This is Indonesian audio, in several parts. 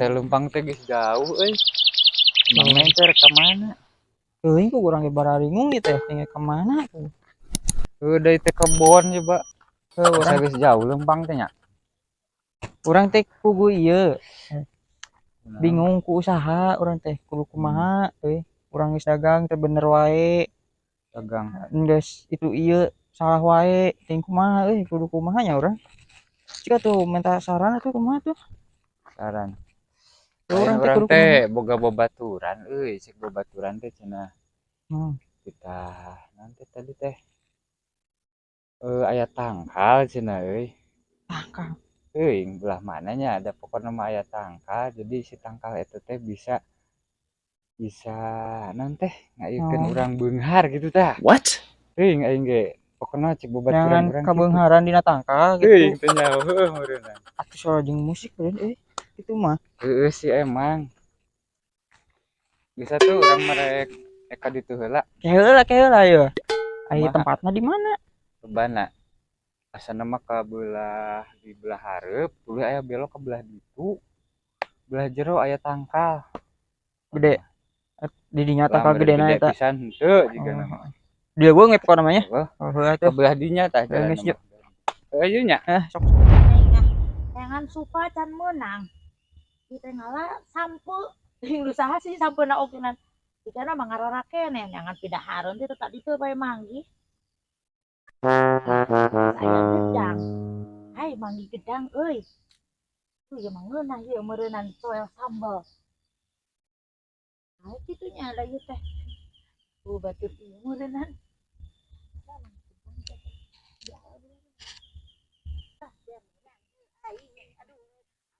teh lempang teh geus jauh euy. Emang menter ka mana? Teuing ku urang ge bararingung ieu teh tinggal ka mana tuh. Deui teh kebon coba. Urang Asa geus jauh lempang teh nya. urang teh kudu ieu bingung ku usaha urang teh kudu kumaha euy. Urang geus dagang teh bener wae. Dagang. Geus itu ieu salah wae ting kumaha euy kudu kumaha nya urang. Cika tuh minta saran atuh kumaha tuh. Saran. Urang teh Urang kudu teh kumaha. boga babaturan euy, cek babaturan teh cenah. Kita nanti tadi teh aya tangkal cenah euy. Tangkal. Teuing belah mananya ada pokokna mah aya tangkal, jadi si tangkal eta teh bisa naon teh ngayeukeun urang beunghar gitu tah. What? Teuing aing ge pokona cek babaturan Jangan urang kitu. kabeungharan dina tangkal Teuing gitu. teh nya heueuh meureunna. Atuh soal jeung musik beureun euy. Itu mah. Heueuh sih emang. Bisa tuh urang merek eka ditu heula. Keheula yeuh. Aya Kumaha? tempatna di mana? Lobana. Asana mah ka di belah hareup, tuluy aya belok ke belah ditu. Belah jero aya tangkal. Gede. Di dinya tangkal Lamun gedena gede eta. pisan henteu jigana mah. Dia gua nge pokona namanya. Heuh. Oh, heuh Ka atuh. belah dinya tah Geus jalanna yuk. mah. Ieu nya. Sok. Jangan suka can menang. Kita ngalah sampul. Lu saha sih sampulna okenan. Kita mah ngarana keneh jangan pidahareun teh tadi teu bae manggih. Saya gedang. Hai manggih gedang euy. Tuh ya mah ngeunah ieu meureunan soel sambal. Nah kitu nya da ieu teh. Batur ieu meureunan.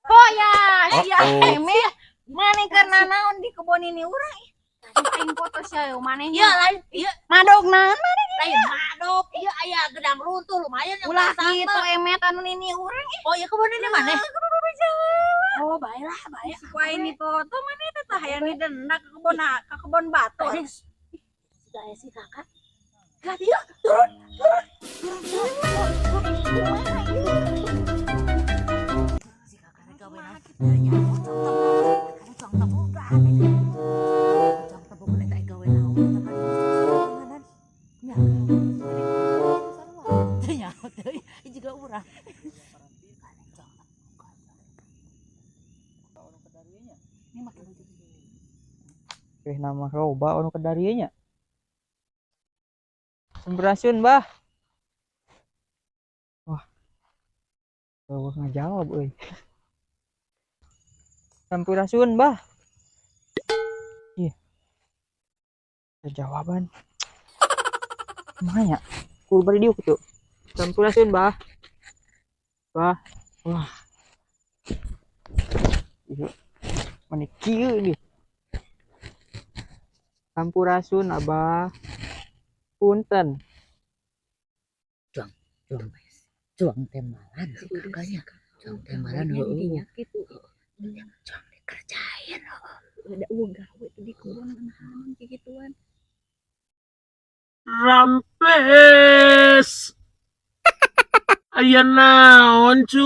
Oh ya, sia eme maneh karena naon di kebon ini urang. Aing foto sia maneh. Ieu lain ieu madog naon maneh? Lain madog, ieu aya gedang runtuh lumayan yang ulah kitu emet anu ini urang. Oh ieu kebon ini maneh? Oh baiklah, baik. Supaya ini foto maneh teh tah hayang didenda ka kebon batu. Sudah si kakak. Lihat ieu, turun. Nama loba anu kadarieu nya. Sampurasun, Bah. Wah. Eueuh ngajawab euy. Sampurasun, Bah. Ih. Jawaban. Kumaha nya? Kudu bari diuk kitu. Sampurasun, Bah. Bah. Wah. Ieu mani kieu nih. Sampurasun, Abah. Punten. Cuang temalan sih kakaknya. Cuang temalan heueuh. Cuang dikerjain heueuh. Ada gawe tuh di kebun nahan kigituan. Rampes. Aya naon cu?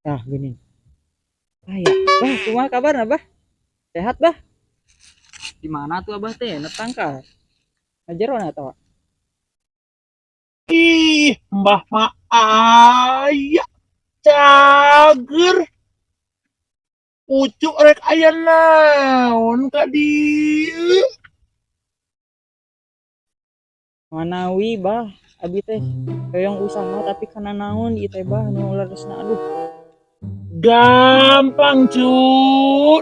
Nah, gini. Aya. Bah, kumaha kabarna, Bah? Sehat, Bah? Di mana tuh Abah teh? Netangkal. Ngajerona atawa? Ih, mbah mah aya cager. Pucuk rek aya naon ka dieu? Manawi, Bah. Abi teh hoyong usaha tapi kana naon ieu teh, Bah? Nu leresna aduh. Gampang cu,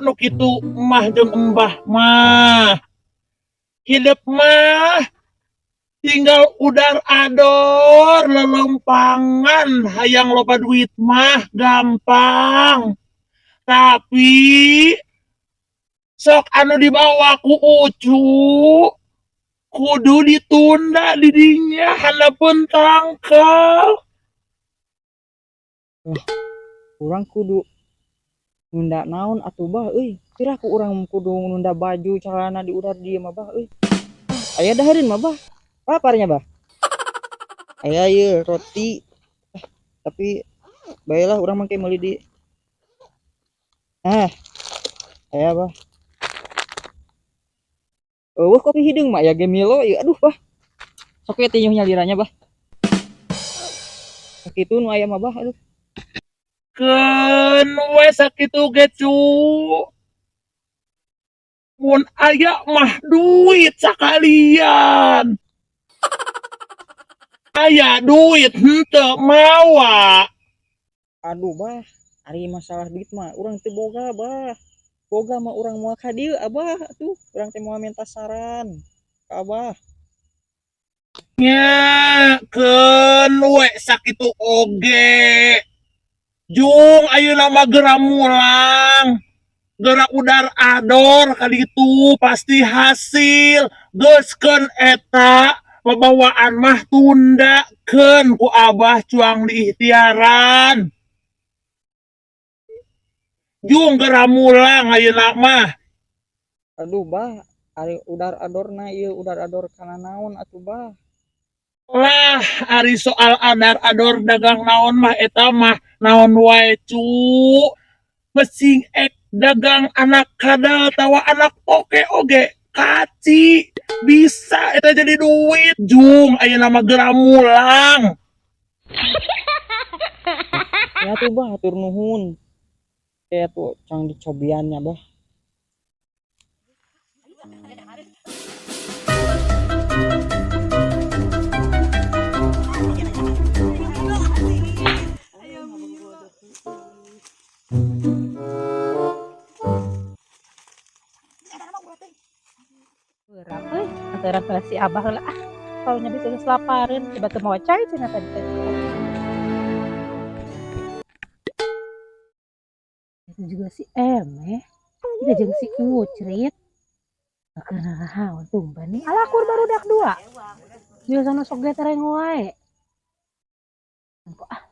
nu kitu emah jeung embah mah. Hidup mah tinggal udar ador lelempangan hayang loba duit mah gampang. Tapi sok anu dibawa ku ucu kudu ditunda di dinya handapun tangkal. Urang kudu nunda naon atuh, Bah? Euy, kira ku urang kudu nunda baju celana di udar dieu mah, Bah? Euy. Aya dahareun mah, Bah. Paparnya, Bah? Aya ieu roti. Tapi baelah urang mangke meuli di Ah, aya bah. Eueuh kopi hidung mah ya Gemilo ya aduh bah. Sok we tinyuh nyaliranya bah. Sakitu nu aya mah bah aduh. Keun we sakitu ge cu. Mun aya mah duit sakalian. Aya duit henteu mawa. Aduh bah, ari masalah duit mah urang teu boga bah. Boga mah urang moal ka dieu abah tuh, urang teh moal minta saran ka abah. Nya keun we sakitu oge. Jung ayeuna mah geura mulang. Geura udar ador kali itu pasti hasil. Geuskeun eta babawaan mah tunda keun ku abah cuang diikhtiaran. Jung geura mulang ayeuna mah. Aduh bah, ari udar adorna ieu udar ador kana naon atuh bah. Lah ari soal adar ador dagang naon mah eta mah naon wae cu. Mesing ek dagang anak kadal tawa anak oke oge kaci bisa eta jadi duit jung ayeuna mah geura mulang. Ya tuh bah, hatur nuhun. Kayak tuh cang dicobiannya bah. Beurang euy, antara si Abah heula ah. Taunya bisa geus lapareun, coba teu mau cai cenah tadi teh. Itu juga si Emeh, kita jeung si Ucrit. Karena naon tumban nih, alakur barudak dua. Dia sana sok ge tereng wae. Engko ah,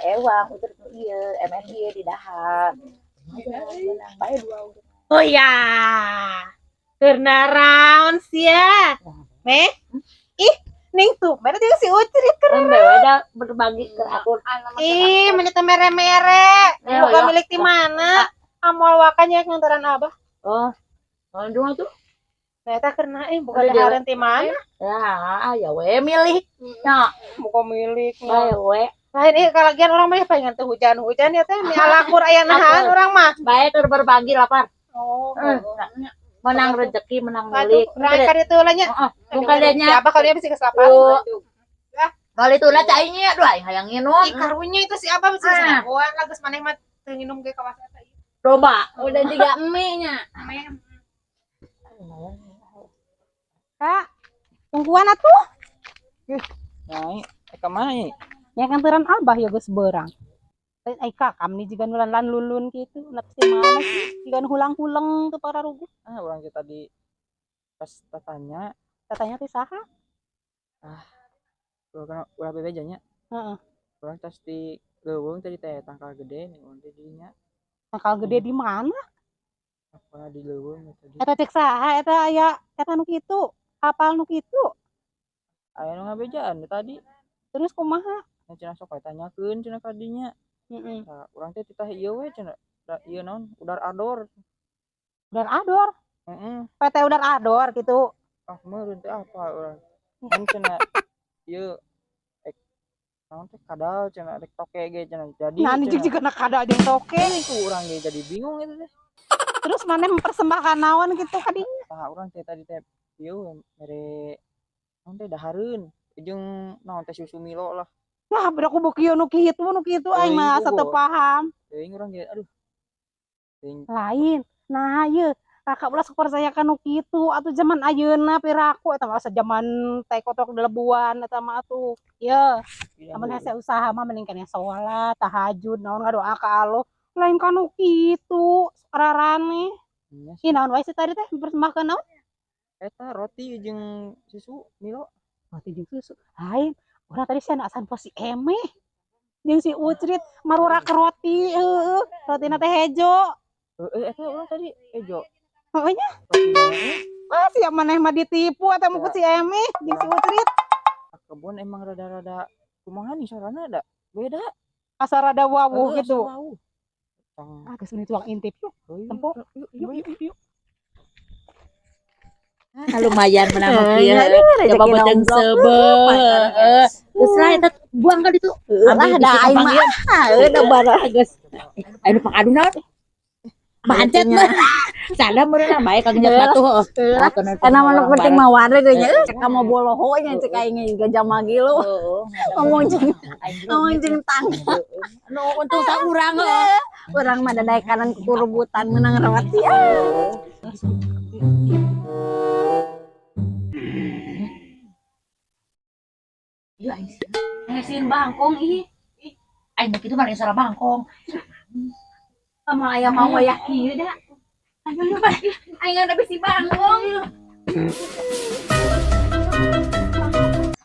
Ewang udah ieu MN ieu di dahar. Bae dua udah. oh ya. Karena raon sia. Meh, ih, ning tuh, mana jeung si Ucrit keren. Beda berbagi ke akun. Ih, mana teh mere-mere. Ya, Bukan ya. milik di mana? Amol wakanya ngantaran Abah. Oh, dua tuh. Ternyata karena bukan Udah dahareun ti mana? Ya we milik. Ya, Bukan milik. bae we. Lain ieu kalagian orang mah pengen teh hujan-hujan ya teh mi alakur aya nahan urang mah. Bae keur berbagi lapar. Oh, Menang rezeki, menang milik. Rai ka ditu lah nya. Tong kadenya. Siapa kalau dia bisa ke lapar? Kali itu lah cainya aduh hayang nginum. Ih, karunya itu si Abah bisa sanagoan lah geus maneh mah teu nginum ge kawas eta ieu. Coba udah 3 eme-nya. Kak, tungguan atuh. Nyai, eka mai. Ya kantoran Abah ya geus beurang. Ai kakam nih jigan lan lulun gitu. Nah pasti mana sih? Jigan hulang-hulang tuh para rugu. Ah, urang kita di pas tatanya, Katanya teh saha? ulah bebeja nya. Heeh. Urang tos di leuweung tadi teh tangkal gede nih urang teh dinya. Tangkal gede di mana? Apa di leuweung tadi. Eta cek saha eta aya eta nu kitu. Kapal nu kitu. Aya nu ngabejaan tadi. Terus kumaha? Nya cenah sok tanyakeun cenah ka dinya. Heeh. Nah, urang teh titah ieu we cenah. Da ieu naon? Udar ador. Udar ador. Heeh. PT udar ador gitu. Ah, meureun teh apa urang. Kan cenah ieu naon teh kadal cenah rek toke ge cenah. Jadi Nah, ini juga nak ada jeung toke. ku urang ge jadi bingung itu teh. Terus mana mempersembahkan naon gitu ka dinya. Tah urang teh tadi teh ieu mere naon teh dahareun jeung naon teh susu Milo lah. Nah, bedak kubu kieu nu kitu aing mah asa teu paham. Teuing urang ge aduh. Teuing Lain. Nah, ieu kakak ulah sok percayakan nu kitu atuh zaman ayeuna piraku eta mah zaman teh kotok delebuan eta mah atuh. Ieu, amun hese usaha mah mending kana salat, tahajud, naon ngadoa ka Allah. Lain ka nu kitu, sararane. Ih, naon wae sih tadi teh mempersembahkeun naon? eta roti jeung susu Milo. Roti jeung susu. Lain, urang tadi sia asan pos si Emeh. Jeung si Ucrit marurak roti, heueuh. Rotina teh hejo. Eta urang tadi ejo. Heueuh nya. Roti naon Ah, siap maneh mah ditipu eta mah ku si Emeh jeung si Ucrit. kebun emang rada-rada kumaha nih sorana da beda. asa rada wawuh gitu. Ah, geus ini tuang intip yuk. Tempo. Yuk. Lumayan menambah kieu. Coba boceng sebel. Geus lain eta buang ka ditu. Lah da aing mah. Da bara. Geus. Anu pangadu naon? Bancet mah. Sada meureun bae kang nyak batu heuh. Karena mana penting mah warna nya cek ka mau boloho nya cek aing gajah magilu. Ngomong jeung tang. Nu untung saurang heuh. Urang mah dadaek kanan kurubutan menang rawat ya. Ieu aing ngasihin bangkong ih. Aing mah kitu mah salah bangkong. Sama aya mau aya kieu da. Ayo mah aing ada bisi bangkong.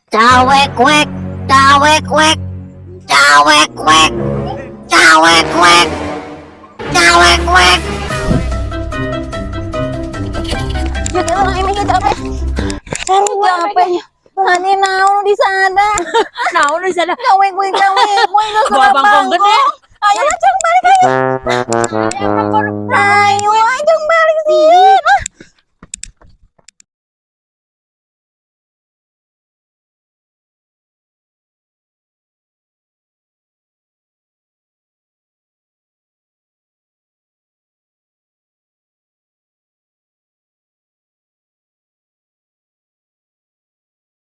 Cawek wek, cawek wek. Cawek wek. Cawek wek. Cawek wek. Ya kalau ini cawek. Sarua apanya? Ani naon di sana? Naon di sana? Cawek wek. Bawa bangkong gede.